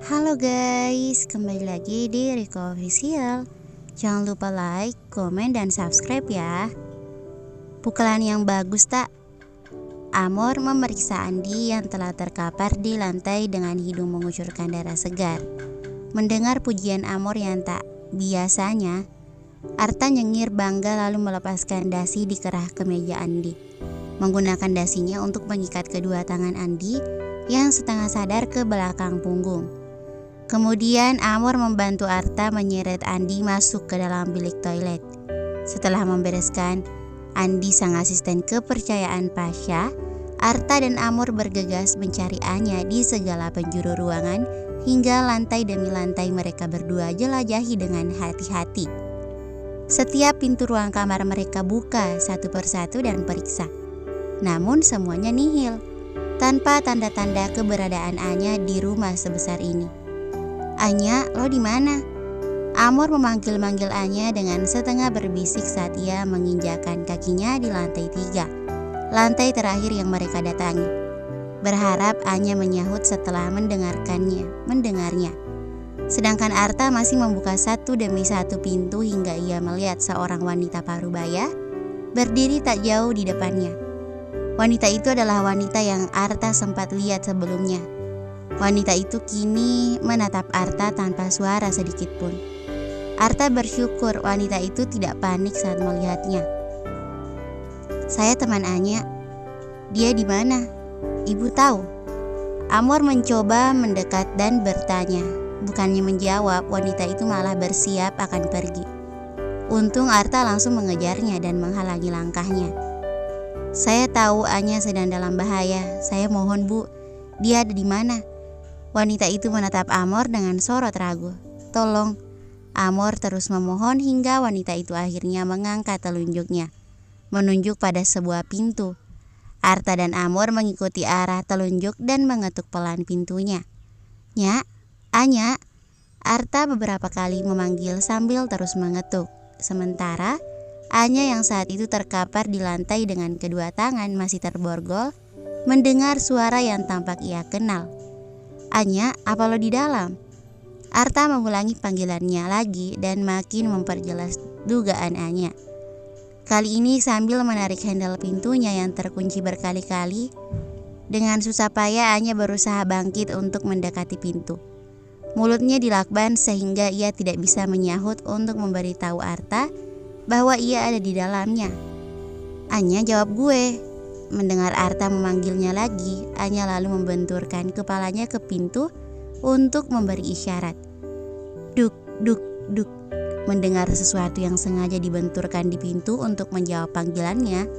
Halo guys, kembali lagi di Riko Official. Jangan lupa like, komen, dan subscribe ya. Pukulan yang bagus tak? Amor memeriksa Andi yang telah terkapar di lantai dengan hidung mengucurkan darah segar. Mendengar pujian Amor yang tak biasanya, Arta nyengir bangga lalu melepaskan dasi di kerah kemeja Andi. Menggunakan dasinya untuk mengikat kedua tangan Andi yang setengah sadar ke belakang punggung. Kemudian Amor membantu Arta menyeret Andi masuk ke dalam bilik toilet. Setelah membereskan Andi sang asisten kepercayaan Pasha, Arta dan Amor bergegas mencari Anya di segala penjuru ruangan hingga lantai demi lantai mereka berdua jelajahi dengan hati-hati. Setiap pintu ruang kamar mereka buka satu persatu dan periksa. Namun semuanya nihil, tanpa tanda-tanda keberadaan Anya di rumah sebesar ini. Anya, lo di mana? Amor memanggil-manggil Anya dengan setengah berbisik saat ia menginjakan kakinya di lantai 3, lantai terakhir yang mereka datangi. Berharap Anya menyahut setelah mendengarnya. Sedangkan Arta masih membuka satu demi satu pintu hingga ia melihat seorang wanita parubaya berdiri tak jauh di depannya. Wanita itu adalah wanita yang Arta sempat lihat sebelumnya. Wanita itu kini menatap Arta tanpa suara sedikit pun. Arta bersyukur wanita itu tidak panik saat melihatnya. Saya teman Anya. Dia di mana? Ibu tahu? Amor mencoba mendekat dan bertanya. Bukannya menjawab, wanita itu malah bersiap akan pergi. Untung Arta langsung mengejarnya dan menghalangi langkahnya. Saya tahu Anya sedang dalam bahaya. Saya mohon Bu, dia ada di mana? Wanita itu menatap Amor dengan sorot ragu. Tolong. Amor terus memohon hingga wanita itu akhirnya mengangkat telunjuknya, menunjuk pada sebuah pintu. Arta dan Amor mengikuti arah telunjuk dan mengetuk pelan pintunya. Nya, Anya. Arta beberapa kali memanggil sambil terus mengetuk. Sementara Anya yang saat itu terkapar di lantai dengan kedua tangan masih terborgol, mendengar suara yang tampak ia kenal. Anya, apa lo di dalam? Arta mengulangi panggilannya lagi dan makin memperjelas dugaan Anya. Kali ini sambil menarik handle pintunya yang terkunci berkali-kali. Dengan susah payah Anya berusaha bangkit untuk mendekati pintu. Mulutnya dilakban sehingga ia tidak bisa menyahut untuk memberitahu Arta bahwa ia ada di dalamnya. Anya, jawab gue. Mendengar Arta memanggilnya lagi, Anya lalu membenturkan kepalanya ke pintu untuk memberi isyarat. Duk, duk, duk. Mendengar sesuatu yang sengaja dibenturkan di pintu untuk menjawab panggilannya,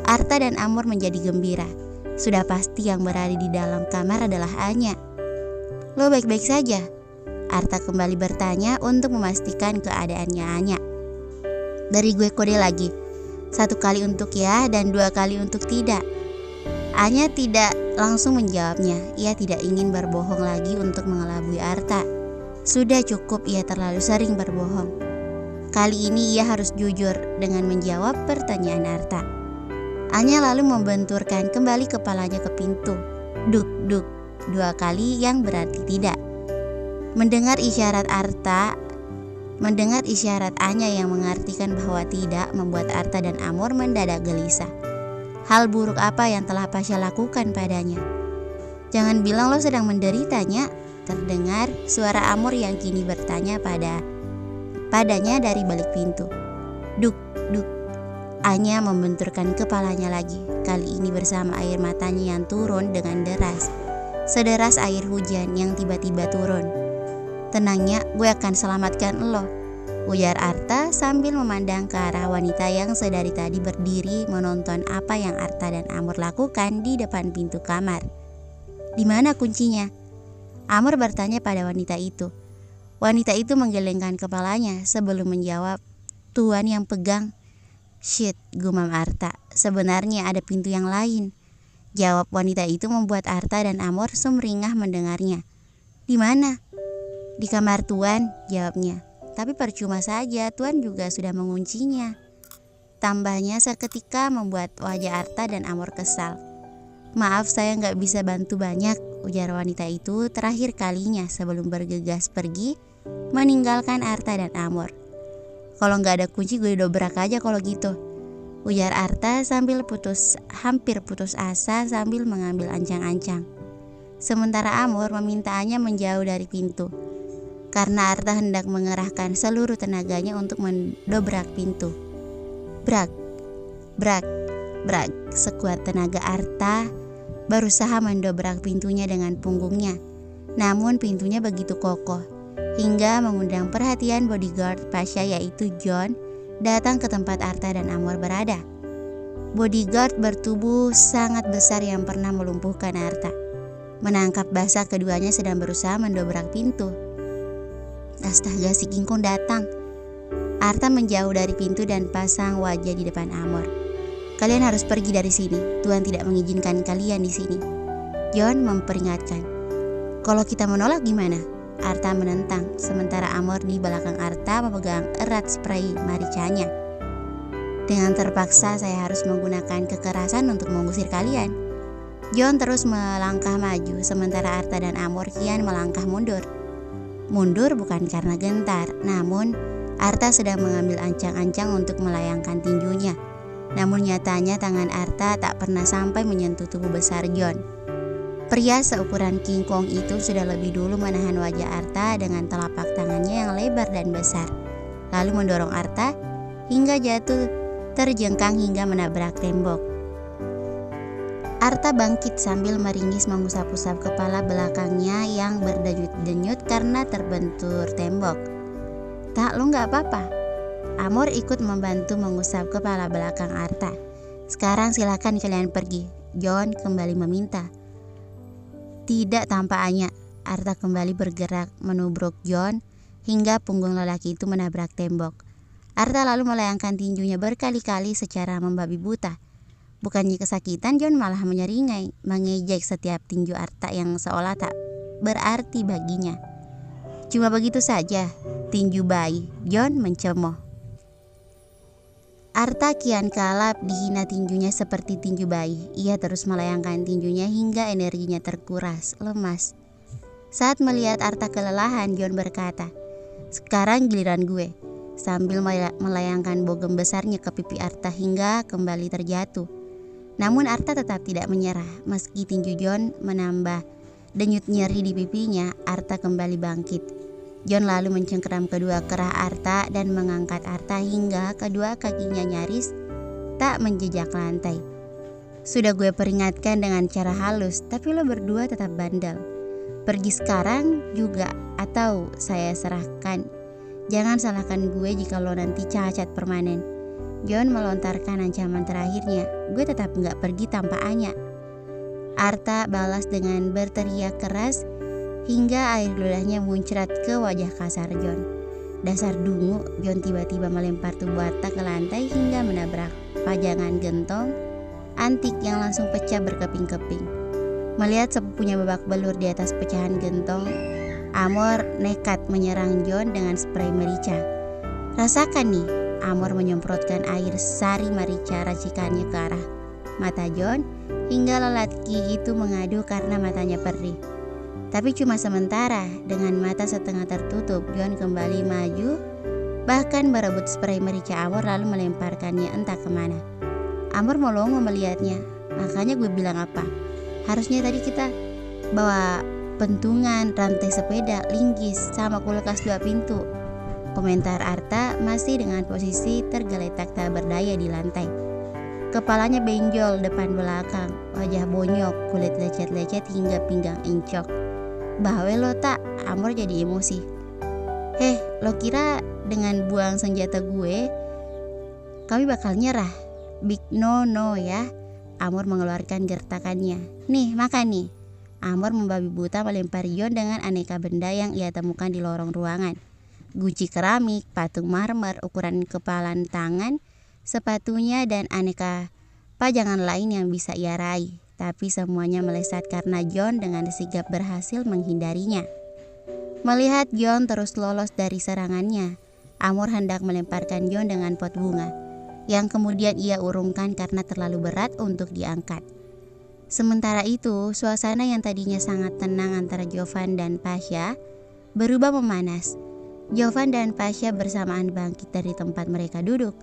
Arta dan Amor menjadi gembira. Sudah pasti yang berada di dalam kamar adalah Anya. Lo baik-baik saja? Arta kembali bertanya untuk memastikan keadaannya Anya. Dari gue kode lagi. 1 kali untuk ya dan 2 kali untuk tidak. Anya tidak langsung menjawabnya. Ia tidak ingin berbohong lagi untuk mengelabui Arta. Sudah cukup ia terlalu sering berbohong. Kali ini ia harus jujur dengan menjawab pertanyaan Arta. Anya lalu membenturkan kembali kepalanya ke pintu. Duk, duk. 2 kali yang berarti tidak. Mendengar isyarat Anya yang mengartikan bahwa tidak membuat Arta dan Amor mendadak gelisah. Hal buruk apa yang telah Pasha lakukan padanya? Jangan bilang lo sedang menderitanya. Terdengar suara Amor yang kini bertanya padanya dari balik pintu. Duk, duk. Anya membenturkan kepalanya lagi. Kali ini bersama air matanya yang turun dengan deras. Sederas air hujan yang tiba-tiba turun. Tenangnya, gue akan selamatkan lo, ujar Arta sambil memandang ke arah wanita yang sedari tadi berdiri menonton apa yang Arta dan Amor lakukan di depan pintu kamar. Di mana kuncinya? Amor bertanya pada wanita itu. Wanita itu menggelengkan kepalanya sebelum menjawab, Tuan yang pegang. Shit, gumam Arta. Sebenarnya ada pintu yang lain. Jawab wanita itu membuat Arta dan Amor sumringah mendengarnya. Di mana? Di kamar Tuan, jawabnya. Tapi percuma saja, Tuan juga sudah menguncinya. Tambahnya seketika membuat wajah Arta dan Amor kesal. Maaf, saya nggak bisa bantu banyak, ujar wanita itu terakhir kalinya sebelum bergegas pergi meninggalkan Arta dan Amor. Kalau nggak ada kunci gue dobrak aja kalau gitu, ujar Arta sambil hampir putus asa sambil mengambil ancang-ancang. Sementara Amor memintanya menjauh dari pintu, karena Arta hendak mengerahkan seluruh tenaganya untuk mendobrak pintu. Brak, brak, brak, sekuat tenaga Arta berusaha mendobrak pintunya dengan punggungnya. Namun pintunya begitu kokoh, hingga mengundang perhatian bodyguard Pasha yaitu John datang ke tempat Arta dan Amor berada. Bodyguard bertubuh sangat besar yang pernah melumpuhkan Arta. Menangkap basah keduanya sedang berusaha mendobrak pintu. Astaga, si King Kong datang. Arta menjauh dari pintu dan pasang wajah di depan Amor. Kalian harus pergi dari sini. Tuhan tidak mengizinkan kalian di sini. John memperingatkan. Kalau kita menolak gimana? Arta menentang, sementara Amor di belakang Arta memegang erat spray maricanya. Dengan terpaksa saya harus menggunakan kekerasan untuk mengusir kalian. John terus melangkah maju, sementara Arta dan Amor kian melangkah mundur. Mundur bukan karena gentar, namun Arta sedang mengambil ancang-ancang untuk melayangkan tinjunya. Namun nyatanya tangan Arta tak pernah sampai menyentuh tubuh besar John. Pria seukuran King Kong itu sudah lebih dulu menahan wajah Arta dengan telapak tangannya yang lebar dan besar, lalu mendorong Arta hingga jatuh terjengkang hingga menabrak tembok. Arta bangkit sambil meringis mengusap-usap kepala belakangnya yang berdenyut-denyut karena terbentur tembok. Tak, lo gak apa-apa? Amor ikut membantu mengusap kepala belakang Arta. Sekarang silakan kalian pergi, John kembali meminta. Tidak tanpa Anya, Arta kembali bergerak menubruk John hingga punggung lelaki itu menabrak tembok. Arta lalu melayangkan tinjunya berkali-kali secara membabi buta. Bukannya kesakitan, John malah menyeringai, mengejek setiap tinju Arta yang seolah tak berarti baginya. Cuma begitu saja, tinju bayi, John mencemooh. Arta kian kalap dihina tinjunya seperti tinju bayi. Ia terus melayangkan tinjunya hingga energinya terkuras, lemas. Saat melihat Arta kelelahan, John berkata, "Sekarang giliran gue." Sambil melayangkan bogem besarnya ke pipi Arta hingga kembali terjatuh. Namun Arta tetap tidak menyerah. Meski tinju John menambah denyut nyeri di pipinya, Arta kembali bangkit. John lalu mencengkeram kedua kerah Arta dan mengangkat Arta hingga kedua kakinya nyaris tak menjejak lantai. Sudah gue peringatkan dengan cara halus, tapi lo berdua tetap bandel. Pergi sekarang juga atau saya serahkan. Jangan salahkan gue jika lo nanti cacat permanen. John melontarkan ancaman terakhirnya. Gue tetap gak pergi tanpa Anya. Arta balas dengan berteriak keras hingga air ludahnya muncrat ke wajah kasar John. Dasar dungu, John tiba-tiba melempar tubuh Arta ke lantai hingga menabrak pajangan gentong antik yang langsung pecah berkeping-keping. Melihat sepupunya babak belur di atas pecahan gentong, Amor nekat menyerang John dengan spray merica. Rasakan nih, Amor menyemprotkan air sari merica racikannya ke arah mata John hingga lelaki itu mengadu karena matanya perih. Tapi cuma sementara, dengan mata setengah tertutup, John kembali maju, bahkan berebut spray merica Amor lalu melemparkannya entah kemana. Amor melongo melihatnya, makanya gue bilang apa? Harusnya tadi kita bawa pentungan, rantai sepeda, linggis, sama kulkas 2 pintu. Komentar Arta masih dengan posisi tergeletak tak berdaya di lantai. Kepalanya benjol depan belakang, wajah bonyok, kulit lecet-lecet hingga pinggang encok. Bawe lo tak, Amor jadi emosi. Lo kira dengan buang senjata gue, kami bakal nyerah? Big no ya. Amor mengeluarkan gertakannya. Nih, makan nih. Amor membabi buta melempar John dengan aneka benda yang ia temukan di lorong ruangan. Guci keramik, patung marmer, ukuran kepalan tangan, sepatunya, dan aneka pajangan lain yang bisa ia raih. Tapi semuanya melesat karena John dengan sigap berhasil menghindarinya. Melihat John terus lolos dari serangannya, Amor hendak melemparkan John dengan pot bunga, yang kemudian ia urungkan karena terlalu berat untuk diangkat. Sementara itu, suasana yang tadinya sangat tenang antara Jovan dan Pasha berubah memanas. Jovan dan Pasha bersamaan bangkit dari tempat mereka duduk.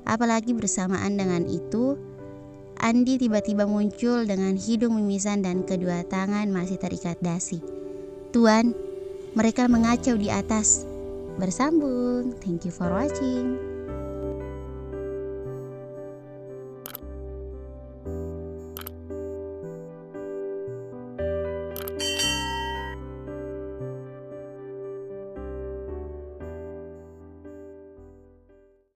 Apalagi bersamaan dengan itu, Andi tiba-tiba muncul dengan hidung mimisan dan kedua tangan masih terikat dasi. "Tuan, mereka mengacau di atas." Bersambung. Thank you for watching.